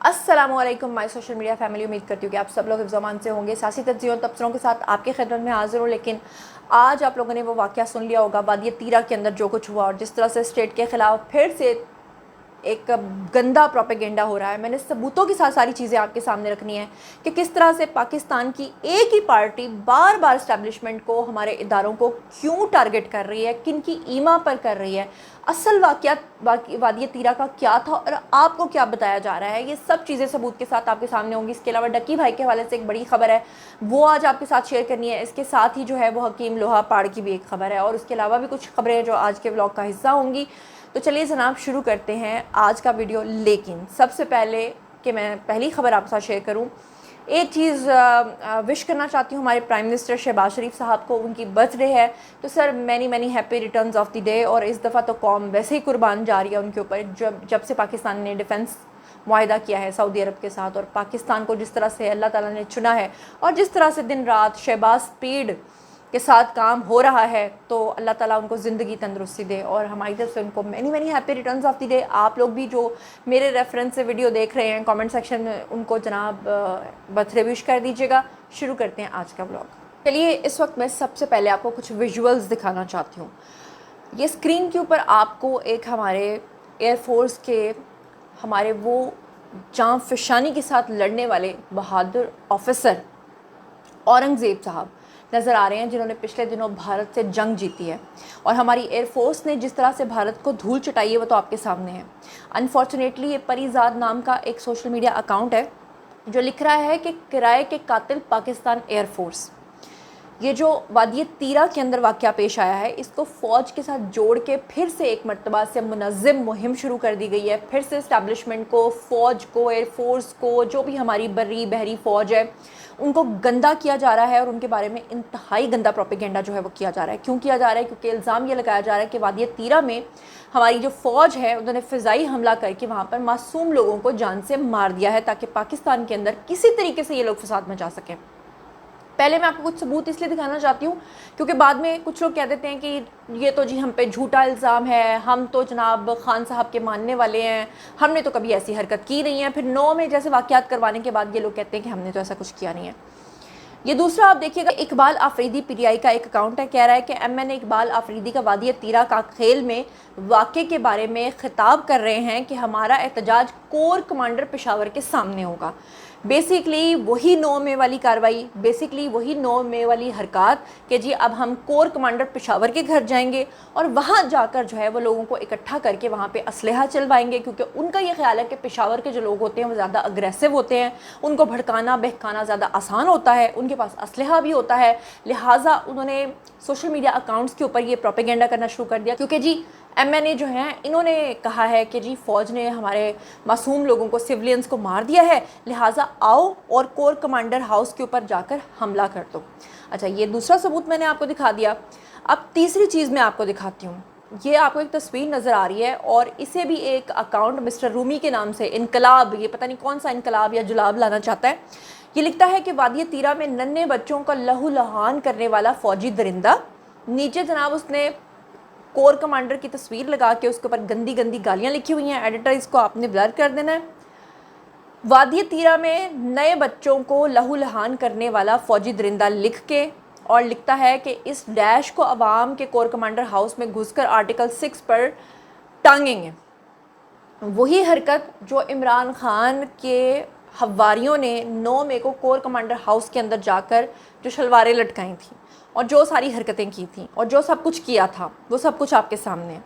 अस्सलाम वालेकुम my social media family. उम्मीद करती हूँ कि आप सब लोग हिफ्ज़ अमान से होंगे। सियासी तज्ज़ियों और तबसरों के साथ आपकी खिदमत में हाज़िर हूँ। लेकिन आज आप लोगों ने वो वाक़या सुन लिया होगा वादी तीरा के अंदर जो कुछ हुआ और जिस तरह से स्टेट के ख़िलाफ़ फिर से एक गंदा प्रोपेगेंडा हो रहा है। मैंने सबूतों के साथ सारी चीज़ें आपके सामने रखनी है कि किस तरह से पाकिस्तान की एक ही पार्टी बार बार इस्टेब्लिशमेंट को, हमारे इदारों को क्यों टारगेट कर रही है, किन की ईमा पर कर रही है, असल वाक़या वादी तीरा का क्या था और आपको क्या बताया जा रहा है। ये सब चीज़ें सबूत के साथ आपके सामने होंगी। इसके अलावा डक्की भाई के हवाले से एक बड़ी खबर है, वो आज आपके साथ शेयर करनी है। इसके साथ ही जो है वो हकीम लोहा पाड़ की भी एक खबर है और उसके अलावा भी कुछ खबरें जो आज के व्लॉग का हिस्सा होंगी। तो चलिए जनाब शुरू करते हैं आज का वीडियो। लेकिन सबसे पहले कि मैं पहली खबर आपके साथ शेयर करूं, एक चीज़ विश करना चाहती हूं हमारे प्राइम मिनिस्टर शहबाज शरीफ साहब को। उनकी बर्थडे है तो sir many happy returns of the day. और इस दफ़ा तो कौम वैसे ही कुर्बान जा रही है उनके ऊपर, जब से पाकिस्तान ने डिफेंस मुआहिदा किया है सऊदी अरब के साथ। और पाकिस्तान को जिस तरह से अल्लाह ताला ने चुना है और जिस तरह से दिन रात शहबाज स्पीड के साथ काम हो रहा है, तो अल्लाह ताला उनको ज़िंदगी तंदुरुस्ती दे और हमारी तरफ से उनको many happy returns of the day. आप लोग भी जो मेरे रेफरेंस से वीडियो देख रहे हैं कमेंट सेक्शन में उनको जनाब बर्थडे विश कर दीजिएगा। शुरू करते हैं आज का व्लॉग। चलिए इस वक्त मैं सबसे पहले आपको कुछ विजुअल्स दिखाना चाहती हूँ। ये स्क्रीन के ऊपर आपको एक हमारे एयरफोर्स के हमारे वो जान फ़शानी के साथ लड़ने वाले बहादुर ऑफिसर औरंगज़ेब साहब नज़र आ रहे हैं, जिन्होंने पिछले दिनों भारत से जंग जीती है। और हमारी एयरफोर्स ने जिस तरह से भारत को धूल चटाई है वो तो आपके सामने है। अनफॉर्चुनेटली ये परिजाद नाम का एक सोशल मीडिया अकाउंट है जो लिख रहा है कि किराए के कातिल पाकिस्तान एयरफोर्स। ये जो वादी तीरा के अंदर वाक़या पेश आया है, इसको फ़ौज के साथ जोड़ के फिर से एक मरतबा से मुनज़्ज़म मुहिम शुरू कर दी गई है। फिर से इस्टेब्लिशमेंट को, फ़ौज को, एयरफोर्स को, जो भी हमारी बर्री बहरी फ़ौज है, उनको गंदा किया जा रहा है और उनके बारे में इंतहाई गंदा प्रोपेगेंडा जो है वो किया जा रहा है। क्यों किया जा रहा है? क्योंकि इल्ज़ाम ये लगाया जा रहा है कि वादी तीरा में हमारी जो फ़ौज है उन्होंने फ़िज़ाई हमला करके वहाँ पर मासूम लोगों को जान से मार दिया है ताकि पाकिस्तान के अंदर किसी तरीके से ये लोग फ़साद मचा सकें। पहले मैं आपको कुछ सबूत इसलिए दिखाना चाहती हूँ क्योंकि बाद में कुछ लोग कह देते हैं कि ये तो जी हम पे झूठा इल्ज़ाम है, हम तो जनाब खान साहब के मानने वाले हैं, हमने तो कभी ऐसी हरकत की नहीं है। फिर 9 में जैसे वाक़यात करवाने के बाद ये लोग कहते हैं कि हमने तो ऐसा कुछ किया नहीं है। ये दूसरा आप देखिएगा, इकबाल आफरीदी पीटीआई का एक अकाउंट है, कह रहा है कि एमएनए इकबाल आफरीदी का वादी तीरा का खेल में वाक़े के बारे में ख़िताब कर रहे हैं कि हमारा एहतजाज कोर कमांडर पेशावर के सामने होगा। बेसिकली वही 9 मई वाली कार्रवाई, बेसिकली वही 9 मई वाली हरकत कि जी अब हम कोर कमांडर पेशावर के घर जाएंगे और वहाँ जाकर जो है वो लोगों को इकट्ठा करके वहाँ पे असलहा चलवाएंगे। क्योंकि उनका ये ख्याल है कि पेशावर के जो लोग होते हैं वो ज़्यादा अग्रेसिव होते हैं, उनको भड़काना बहकाना ज़्यादा आसान होता है, उनके पास असलहा भी होता है। लिहाजा उन्होंने सोशल मीडिया अकाउंट्स के ऊपर ये प्रोपेगेंडा करना शुरू कर दिया क्योंकि जी एमएनए जो हैं इन्होंने कहा है कि जी फ़ौज ने हमारे मासूम लोगों को, सिविलियंस को मार दिया है, लिहाजा आओ और कोर कमांडर हाउस के ऊपर जाकर हमला कर दो। अच्छा, ये दूसरा सबूत मैंने आपको दिखा दिया। अब तीसरी चीज़ मैं आपको दिखाती हूँ। ये आपको एक तस्वीर नज़र आ रही है और इसे भी एक अकाउंट मिस्टर रूमी के नाम से इनकलाब, ये पता नहीं कौन सा इनकलाब या जुलाब लाना चाहता है, ये लिखता है कि वादी तीरा में नन्हे बच्चों का लहू लहान करने वाला फ़ौजी दरिंदा। नीचे जनाब उसने कोर कमांडर की तस्वीर लगा के उसके ऊपर गंदी गंदी गालियाँ लिखी हुई हैं। एडिटर इसको आपने ब्लर कर देना है। वादी तीरा में नए बच्चों को लहू लहान करने वाला फ़ौजी दरिंदा लिख के और लिखता है कि इस डैश को अवाम के कोर कमांडर हाउस में घुसकर आर्टिकल 6 पर टांगेंगे। वही हरकत जो इमरान खान के हवारियों ने 9 मई को कोर कमांडर हाउस के अंदर जाकर जो शलवारें लटकाई थी और जो सारी हरकतें की थी और जो सब कुछ किया था वो सब कुछ आपके सामने है।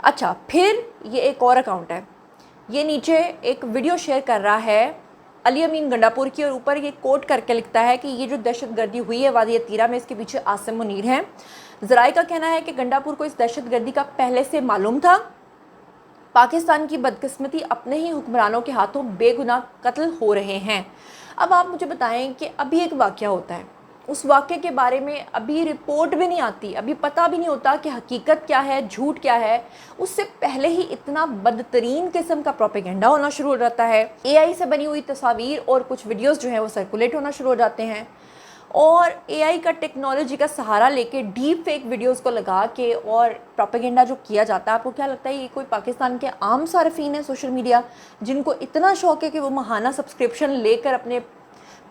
अच्छा, फिर ये एक और अकाउंट है, ये नीचे एक वीडियो शेयर कर रहा है अली अमीन गंडापुर की और ऊपर ये कोट करके लिखता है कि ये जो दहशतगर्दी हुई है वादी तीरा में इसके पीछे आसिम मुनीर हैं। ज़राए का कहना है कि गंडापुर को इस दहशतगर्दी का पहले से मालूम था। पाकिस्तान की बदकिस्मती अपने ही हुक्मरानों के हाथों बेगुनाह कत्ल हो रहे हैं। अब आप मुझे बताएं कि अभी एक वाक़या होता है, उस वाक़े के बारे में अभी रिपोर्ट भी नहीं आती, अभी पता भी नहीं होता कि हकीकत क्या है, झूठ क्या है। उससे पहले ही इतना बदतरीन किस्म का प्रोपेगेंडा होना शुरू हो जाता है। एआई से बनी हुई तस्वीर और कुछ वीडियोस जो हैं वो सर्कुलेट होना शुरू हो जाते हैं اور اے آئی کا ٹیکنالوجی کا سہارا لے کے ڈیپ فیک ویڈیوز کو لگا کے اور پروپیگنڈا جو کیا جاتا ہے، آپ کو کیا لگتا ہے یہ کوئی پاکستان کے عام صارفین ہیں سوشل میڈیا جن کو اتنا شوق ہے کہ وہ ماہانہ سبسکرپشن لے کر اپنے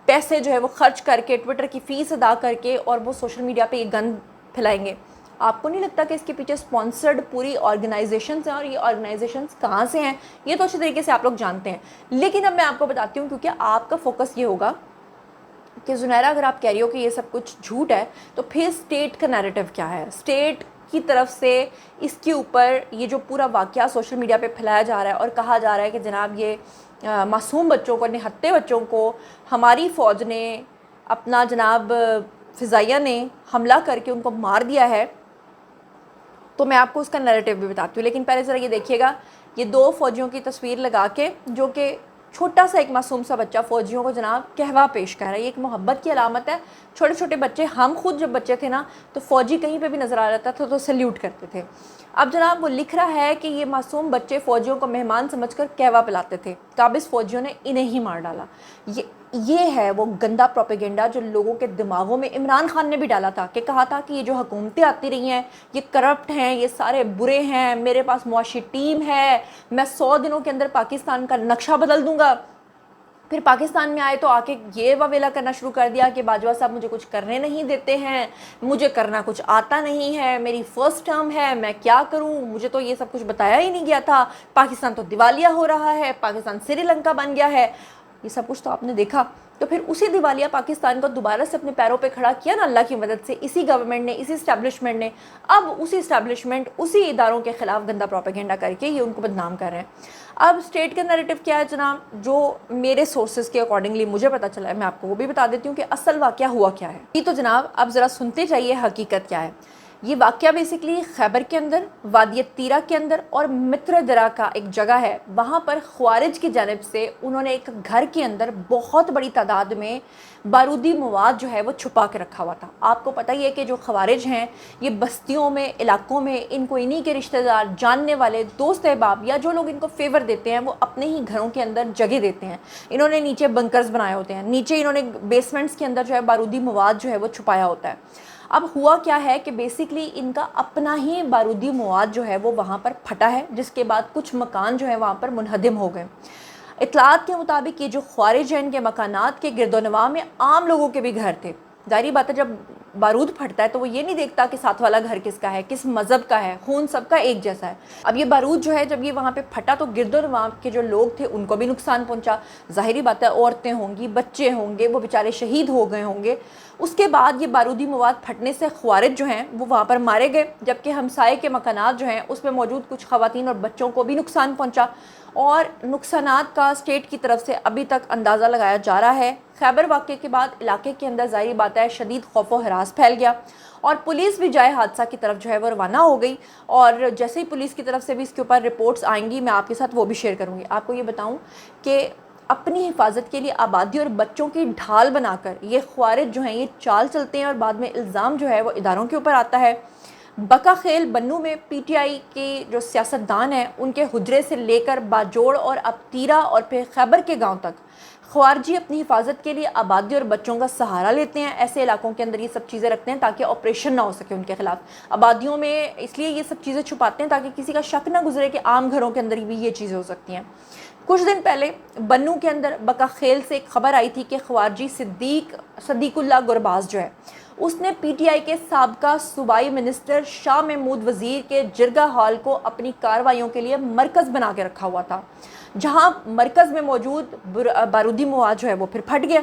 پیسے جو ہے وہ خرچ کر کے ٹویٹر کی فیس ادا کر کے اور وہ سوشل میڈیا پہ یہ گند پھیلائیں گے؟ آپ کو نہیں لگتا کہ اس کے پیچھے سپانسرڈ پوری آرگنائزیشنز ہیں، اور یہ آرگنائزیشنز کہاں سے ہیں یہ تو اچھی طریقے سے آپ لوگ جانتے ہیں، لیکن اب میں آپ کو بتاتی ہوں کیونکہ آپ کا فوکس یہ ہوگا کہ زنیرہ اگر آپ کہہ رہی ہو کہ یہ سب کچھ جھوٹ ہے تو پھر اسٹیٹ کا نیریٹو کیا ہے؟ اسٹیٹ کی طرف سے اس کے اوپر یہ جو پورا واقعہ سوشل میڈیا پہ پھیلایا جا رہا ہے اور کہا جا رہا ہے کہ جناب یہ معصوم بچوں کو، نہتے بچوں کو ہماری فوج نے، اپنا جناب فضائیہ نے حملہ کر کے ان کو مار دیا ہے، تو میں آپ کو اس کا نیریٹو بھی بتاتی ہوں۔ لیکن پہلے ذرا یہ دیکھیے گا، یہ دو فوجیوں کی تصویر لگا کے جو کہ چھوٹا سا ایک معصوم سا بچہ فوجیوں کو جناب کہوا پیش کر رہا ہے، یہ ایک محبت کی علامت ہے۔ چھوٹے چھوٹے بچے، ہم خود جب بچے تھے نا تو فوجی کہیں پہ بھی نظر آ جاتا تھا تو سیلیوٹ کرتے تھے۔ اب جناب وہ لکھ رہا ہے کہ یہ معصوم بچے فوجیوں کو مہمان سمجھ کر کہوا پلاتے تھے، قابض فوجیوں نے انہیں ہی مار ڈالا۔ یہ ہے وہ گندا پروپیگنڈا جو لوگوں کے دماغوں میں عمران خان نے بھی ڈالا تھا، کہ کہا تھا کہ یہ جو حکومتیں آتی رہی ہیں یہ کرپٹ ہیں، یہ سارے برے ہیں، میرے پاس معاشی ٹیم ہے، میں 100 دنوں کے اندر پاکستان کا نقشہ بدل دوں گا۔ پھر پاکستان میں آئے تو آ کے یہ واویلا کرنا شروع کر دیا کہ باجوہ صاحب مجھے کچھ کرنے نہیں دیتے ہیں، مجھے کرنا کچھ آتا نہیں ہے، میری فرسٹ ٹرم ہے، میں کیا کروں، مجھے تو یہ سب کچھ بتایا ہی نہیں گیا تھا، پاکستان تو دیوالیہ ہو رہا ہے، پاکستان سری لنکا بن گیا ہے، یہ سب کچھ تو آپ نے دیکھا۔ تو پھر اسی دیوالیہ پاکستان کو دوبارہ سے اپنے پیروں پہ کھڑا کیا نا اللہ کی مدد سے، اسی گورنمنٹ نے، اسی اسٹیبلشمنٹ نے۔ اب اسی اسٹیبلشمنٹ، اسی اداروں کے خلاف گندا پروپیگنڈا کر کے یہ ان کو بدنام کر رہے ہیں۔ اب اسٹیٹ کا نیریٹو کیا ہے جناب؟ جو میرے سورسز کے اکارڈنگلی مجھے پتہ چلا ہے، میں آپ کو وہ بھی بتا دیتی ہوں کہ اصل واقعہ ہوا کیا ہے۔ یہ تو جناب اب ذرا سنتے جائیے حقیقت کیا ہے۔ یہ واقعہ بیسکلی خیبر کے اندر، وادی تیرہ کے اندر اور متر درہ کا ایک جگہ ہے، وہاں پر خوارج کی جانب سے انہوں نے ایک گھر کے اندر بہت بڑی تعداد میں بارودی مواد جو ہے وہ چھپا کے رکھا ہوا تھا۔ آپ کو پتہ ہی ہے کہ جو خوارج ہیں یہ بستیوں میں، علاقوں میں، ان کو انہی کے رشتہ دار، جاننے والے، دوست احباب یا جو لوگ ان کو فیور دیتے ہیں وہ اپنے ہی گھروں کے اندر جگہ دیتے ہیں۔ انہوں نے نیچے بنکرز بنائے ہوتے ہیں، نیچے انہوں نے بیسمنٹس کے اندر جو ہے بارودی مواد جو ہے وہ چھپایا ہوتا ہے۔ اب ہوا کیا ہے کہ بیسکلی ان کا اپنا ہی بارودی مواد جو ہے وہ وہاں پر پھٹا ہے، جس کے بعد کچھ مکان جو ہے وہاں پر منہدم ہو گئے۔ اطلاعات کے مطابق یہ جو خوارج ہیں ان کے مکانات کے گرد و نواح میں عام لوگوں کے بھی گھر تھے۔ ظاہری بات ہے جب بارود پھٹتا ہے تو وہ یہ نہیں دیکھتا کہ ساتھ والا گھر کس کا ہے، کس مذہب کا ہے، خون سب کا ایک جیسا ہے۔ اب یہ بارود جو ہے جب یہ وہاں پہ پھٹا تو گرد و نواح کے جو لوگ تھے ان کو بھی نقصان پہنچا۔ ظاہری بات ہے عورتیں ہوں گی، بچے ہوں گے، وہ بیچارے شہید ہو گئے ہوں گے۔ اس کے بعد یہ بارودی مواد پھٹنے سے خوارج جو ہیں وہ وہاں پر مارے گئے، جبکہ ہمسائے کے مکانات جو ہیں اس میں موجود کچھ خواتین اور بچوں کو بھی نقصان پہنچا، اور نقصانات کا اسٹیٹ کی طرف سے ابھی تک اندازہ لگایا جا رہا ہے۔ خیبر واقعے کے بعد علاقے کے اندر ظاہری بات ہے شدید خوف و ہراس پھیل گیا، اور پولیس بھی جائے حادثہ کی طرف جو ہے وہ روانہ ہو گئی، اور جیسے ہی پولیس کی طرف سے بھی اس کے اوپر رپورٹس آئیں گی میں آپ کے ساتھ وہ بھی شیئر کروں گی۔ آپ کو یہ بتاؤں کہ اپنی حفاظت کے لیے آبادی اور بچوں کی ڈھال بنا کر یہ خوارج جو ہیں یہ چال چلتے ہیں، اور بعد میں الزام جو ہے وہ اداروں کے اوپر آتا ہے۔ بکا خیل بنو میں پی ٹی آئی کے جو سیاستدان ہیں ان کے حجرے سے لے کر باجوڑ اور اب تیرہ اور پھر خیبر کے گاؤں تک خوارجی اپنی حفاظت کے لیے آبادی اور بچوں کا سہارا لیتے ہیں، ایسے علاقوں کے اندر یہ سب چیزیں رکھتے ہیں تاکہ آپریشن نہ ہو سکے ان کے خلاف۔ آبادیوں میں اس لیے یہ سب چیزیں چھپاتے ہیں تاکہ کسی کا شک نہ گزرے کہ عام گھروں کے اندر بھی یہ چیزیں ہو سکتی ہیں۔ کچھ دن پہلے بنو کے اندر بکا خیل سے ایک خبر آئی تھی کہ خوارجی صدیق اللہ گرباز جو ہے اس نے پی ٹی آئی کے سابقہ صوبائی منسٹر شاہ محمود وزیر کے جرگہ ہال کو اپنی کارروائیوں کے لیے مرکز بنا کے رکھا ہوا تھا، جہاں مرکز میں موجود بارودی مواد جو ہے وہ پھر پھٹ گیا۔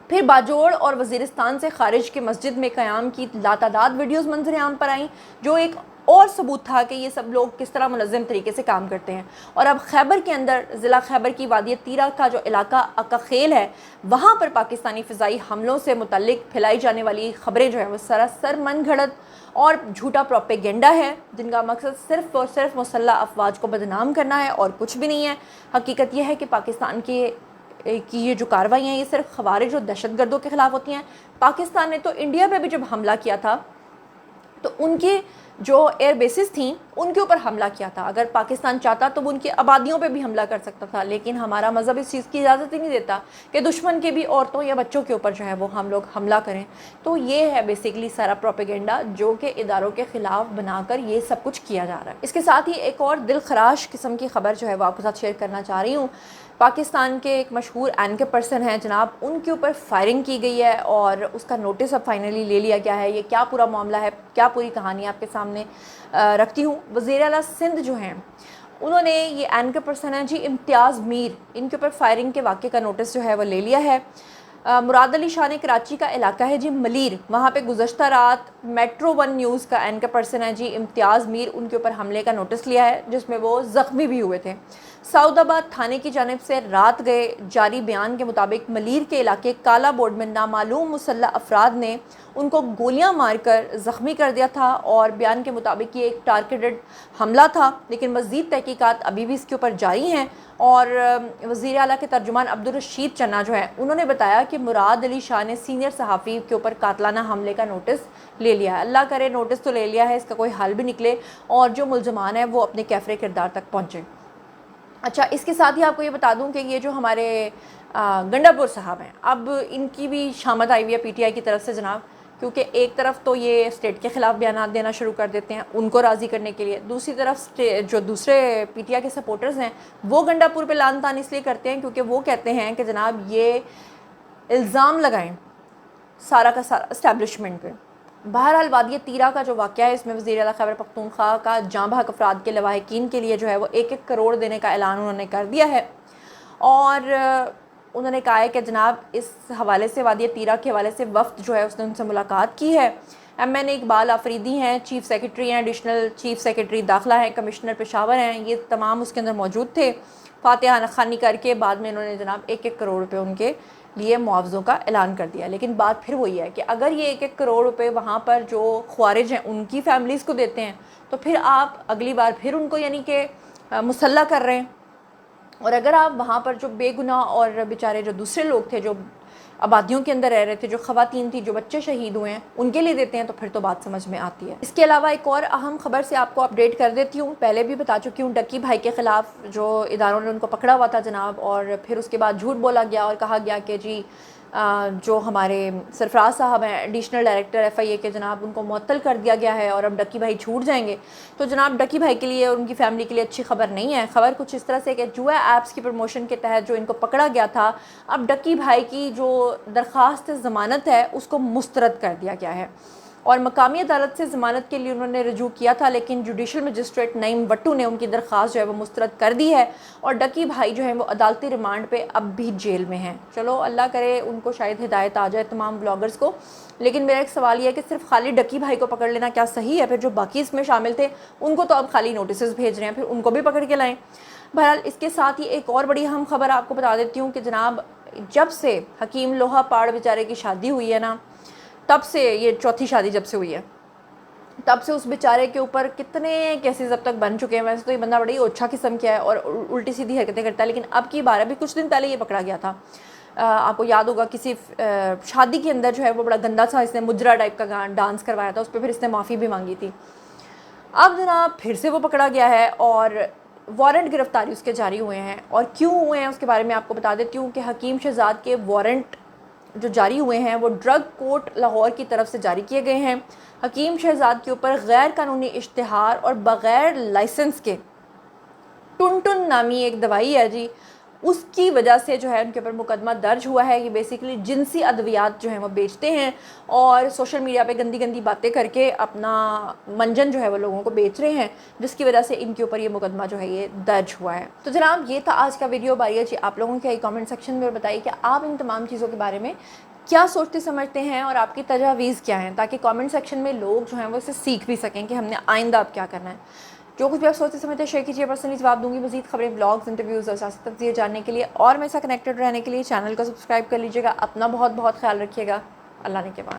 پھر باجوڑ اور وزیرستان سے خارج کے مسجد میں قیام کی لاتعداد ویڈیوز منظر عام پر آئیں، جو ایک اور ثبوت تھا کہ یہ سب لوگ کس طرح منظم طریقے سے کام کرتے ہیں۔ اور اب خیبر کے اندر ضلع خیبر کی وادی تیرہ کا جو علاقہ اکا خیل ہے وہاں پر پاکستانی فضائی حملوں سے متعلق پھیلائی جانے والی خبریں جو ہیں وہ سراسر من گھڑت اور جھوٹا پروپیگنڈا ہے، جن کا مقصد صرف اور صرف مسلح افواج کو بدنام کرنا ہے اور کچھ بھی نہیں ہے۔ حقیقت یہ ہے کہ پاکستان کی یہ جو کارروائی ہیں یہ صرف خوارج اور دہشت گردوں کے خلاف ہوتی ہیں۔ پاکستان نے تو انڈیا پہ بھی جب حملہ کیا تھا تو ان کے जो एयर बेसिस थी उनके ऊपर हमला किया था। अगर पाकिस्तान चाहता तो वो उनकी आबादियों पे भी हमला कर सकता था, लेकिन हमारा मज़हब इस चीज़ की इजाज़त ही नहीं देता कि दुश्मन के भी औरतों या बच्चों के ऊपर जो है वो हम लोग हमला करें। तो ये है बेसिकली सारा प्रोपेगेंडा जो कि इदारों के ख़िलाफ़ बनाकर ये सब कुछ किया जा रहा है। इसके साथ ही एक और दिलखराश किस्म की ख़बर जो है वो आपके साथ शेयर करना चाह रही हूँ। पाकिस्तान के एक मशहूर एंकर पर्सन हैं जनाब, उनके ऊपर फायरिंग की गई है और उसका नोटिस अब फाइनली ले लिया गया है। ये क्या पूरा मामला है, क्या पूरी कहानी आपके सामने रखती हूँ। वज़ीर आला सिंध जो हैं उन्होंने, ये एंकर पर्सन है जी इम्तियाज़ मीर, इनके ऊपर फायरिंग के वाक़े का नोटिस जो है वो ले लिया है। मुराद अली शाह ने कराची का इलाका है जी मलीर, वहाँ पे गुज़श्ता रात मेट्रो 1 न्यूज़ का एंकर पर्सन है जी इम्तियाज़ मीर, उनके ऊपर हमले का नोटिस लिया है जिसमें वो ज़ख्मी भी हुए थे। सऊदाबाद थाने की जानिब से रात गए जारी बयान के मुताबिक मलीर के इलाके काला बोर्ड में नामालूम मुसल्लह अफराद ने उनको गोलियां मारकर ज़ख्मी कर दिया था और बयान के मुताबिक ये एक टारगेटेड हमला था, लेकिन मज़ीद तहकीकात अभी भी इसके ऊपर जारी हैं। और वज़ीर आला के तर्जुमान अब्दुल रशीद चन्ना जो है उन्होंने बताया कि मुराद अली शाह ने सीनियर सहाफ़ी के ऊपर कातलाना हमले का नोटिस ले लिया है। अल्लाह करे नोटिस तो ले लिया है, इसका कोई हल भी निकले और जो मुलजमान है वो अपने कैफरे किरदार तक पहुँचे। अच्छा, इसके साथ ही आपको ये बता दूं कि ये जो हमारे गंडापुर साहब हैं, अब इनकी भी शामत आई हुई है PTI की तरफ से जनाब, क्योंकि एक तरफ तो ये स्टेट के ख़िलाफ़ बयान देना शुरू कर देते हैं उनको राज़ी करने के लिए, दूसरी तरफ जो दूसरे PTI के सपोर्टर्स हैं वो गंडापुर पे लान तान इसलिए करते हैं क्योंकि वो कहते हैं कि जनाब ये इल्ज़ाम लगाएं सारा का सारा इस्टेब्लिशमेंट पे। बहरहाल वादिया तीरा का जो वाक़या है इसमें वज़ीर आला खैबर पख्तूनख्वा का जाँ बहक अफराद के लवाहिकीन के लिए जो है वो 1-1 करोड़ देने का ऐलान उन्होंने कर दिया है। और उन्होंने कहा है कि जनाब इस हवाले से वादिया तीरा के हवाले से वफ़द जो है उसने उनसे मुलाकात की है। MN इकबाल आफरीदी हैं, चीफ़ सेक्रेटरी हैं, एडिशनल चीफ़ सेक्रेटरी दाखिला हैं, कमिश्नर पेशावर हैं, ये तमाम उसके अंदर मौजूद थे। फातिहा खानी करके बाद में इन्होंने जनाब 1-1 करोड़ रुपये उनके लिए मुआवज़ों का ऐलान कर दिया। लेकिन बात फिर वही है कि अगर ये 1-1 करोड़ रुपए वहाँ पर जो ख्वारिज हैं उनकी फैमिलीज़ को देते हैं तो फिर आप अगली बार फिर उनको यानी कि मुसल्ला कर रहे हैं। और अगर आप वहाँ पर जो बेगुनाह और बेचारे जो दूसरे लोग थे, जो आबादियों के अंदर रह रहे थे, जो ख़वातीन थी, जो बच्चे शहीद हुए हैं, उनके लिए देते हैं तो फिर तो बात समझ में आती है। इसके अलावा एक और अहम खबर से आपको अपडेट कर देती हूँ, पहले भी बता चुकी हूँ, डक्की भाई के ख़िलाफ़ जो इदारों ने उनको पकड़ा हुआ था जनाब, और फिर उसके बाद झूठ बोला गया और कहा गया कि जी जो हमारे सरफराज साहब हैं एडिशनल डायरेक्टर FIA के जनाब, उनको मुअत्तल कर दिया गया है और अब डक्की भाई छूट जाएंगे। तो जनाब डक्की भाई के लिए और उनकी फैमिली के लिए अच्छी खबर नहीं है। खबर कुछ इस तरह से कि जुआ ऐप्स की प्रमोशन के तहत जो इनको पकड़ा गया था, अब डक्की भाई की जो दरख्वास्त ज़मानत है उसको मुस्तरद कर दिया गया है और मकामी अदालत से ज़मानत के लिए उन्होंने रजू किया था, लेकिन जुडिशल मजिस्ट्रेट नईम वट्टू ने उनकी दरख्वास्त जो है वो मुस्तरद कर दी है और डक्की भाई जो है वो अदालती रिमांड पे अब भी जेल में हैं। चलो अल्लाह करे उनको शायद हिदायत आ जाए तमाम ब्लॉगर्स को। लेकिन मेरा एक सवाल ये है कि सिर्फ खाली डक्की भाई को पकड़ लेना क्या सही है? फिर जो बाकी इसमें शामिल थे उनको तो अब खाली नोटिस भेज रहे हैं, फिर उनको भी पकड़ के लाएँ। बहरहाल इसके साथ ही एक और बड़ी अहम खबर आपको बता देती हूँ कि जनाब जब से हकीम लोहा पाड़ बेचारे की शादी हुई है ना, तब से ये चौथी शादी जब से हुई है तब से उस बेचारे के ऊपर कितने केसेस अब तक बन चुके हैं। वैसे तो ये बंदा बड़ी ओछा किस्म का है और उल्टी सीधी हरकतें करता है, लेकिन अब की बार अभी कुछ दिन पहले ये पकड़ा गया था। आपको याद होगा किसी शादी के अंदर जो है वो बड़ा गंदा सा इसने मुजरा टाइप का डांस करवाया था, उस पर फिर इसने माफ़ी भी मांगी थी। अब जनाब फिर से वो पकड़ा गया है और वारंट गिरफ्तारी उसके जारी हुए हैं। और क्यों हुए हैं उसके बारे में आपको बता देती हूँ कि हकीम शहजाद के वारंट जो जारी हुए हैं वो ड्रग कोर्ट लाहौर की तरफ से जारी किए गए हैं। हकीम शहजाद के ऊपर गैर कानूनी इश्तिहार और बग़ैर लाइसेंस के टुन नामी एक दवाई है जी, उसकी वजह से जो है उनके ऊपर मुकदमा दर्ज हुआ है। ये बेसिकली जिनसी अद्वियात जो हैं वो बेचते हैं और सोशल मीडिया पे गंदी गंदी बातें करके अपना मंजन जो है वो लोगों को बेच रहे हैं, जिसकी वजह से इनके ऊपर ये मुकदमा जो है ये दर्ज हुआ है। तो जनाब ये था आज का वीडियो। बारी जी आप लोगों के कमेंट सेक्शन में बताइए कि आप इन तमाम चीज़ों के बारे में क्या सोचते समझते हैं और आपकी तजावीज़ क्या हैं, ताकि कमेंट सेक्शन में लोग जो हैं वो इसे सीख भी सकें कि हमने आइंदा अब क्या करना है। जो कुछ भी आप सोचते समझते शेयर कीजिए, पर्सनली जवाब दूंगी। मज़ीद खबरें, ब्लॉग्स, इंटरव्यूज़ और सियासी तज्ज़िये जानने के लिए और मेरे साथ कनेक्टेड रहने के लिए चैनल को सब्सक्राइब कर लीजिएगा। अपना बहुत बहुत ख्याल रखिएगा। अल्लाह ने के बाद।